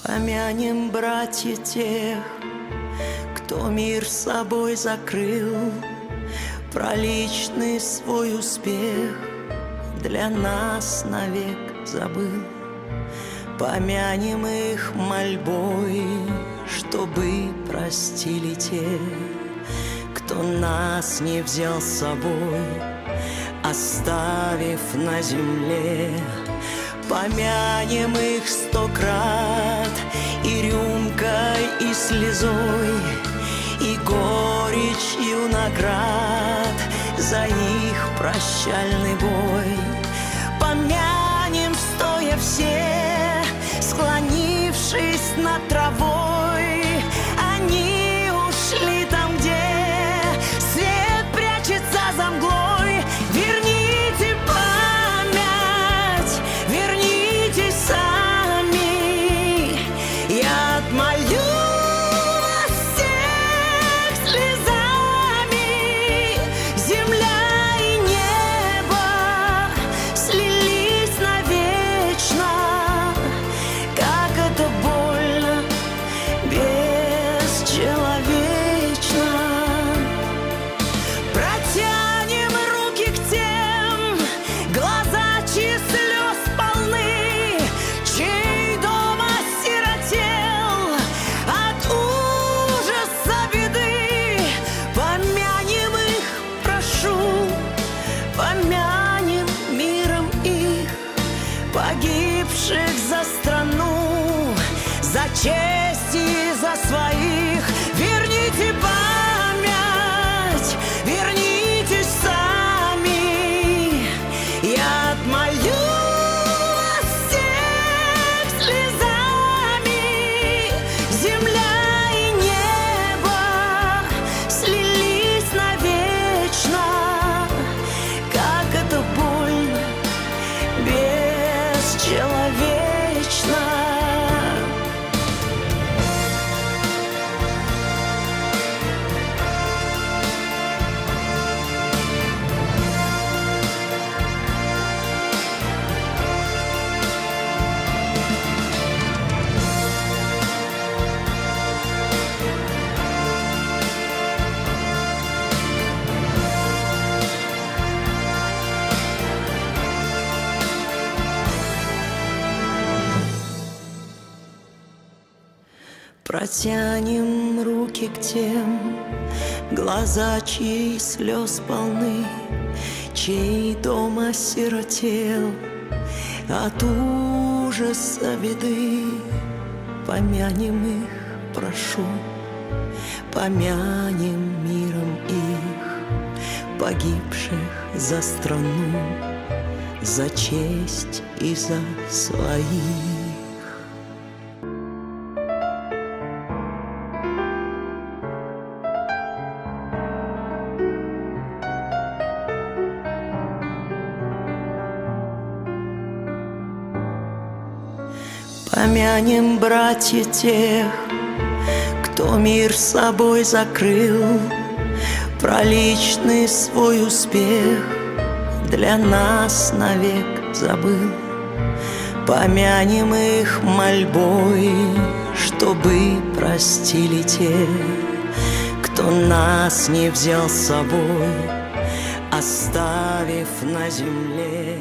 Помянем, братья, тех, кто мир собой закрыл, про личный свой успех для нас навек забыл. Помянем их мольбой, чтобы простили те, кто нас не взял с собой, оставив на земле. Помянем их 100 крат и рюмкой, и слезой, и горечью наград за их прощальный бой. Помянем, стоя все, склонившись над травой, они ушли там, где свет прячется за мглой. Верните память, вернитесь сами, я отмолю вас всех слезами. Земля и небо слились навечно, как это больно, бесчеловечно. Протянем руки к тем, глаза чьи слез полны, чей дом осиротел от ужаса беды. Помянем их, прошу, помянем миром их, погибших за страну, за честь и за своих. Верните память, вернитесь сами, я отмолю вас всех слезами. Земля и небо слились навечно, как это больно, бесчеловечно. Протянем руки к тем, глаза чьи слез полны, чей дом осиротел от ужаса беды. Помянем их, прошу, помянем миром их, погибших за страну, за честь и за своих. Помянем, братья, тех, кто мир собой закрыл, про личный свой успех для нас навек забыл. Помянем их мольбой, чтобы простили те, кто нас не взял с собой, оставив на земле.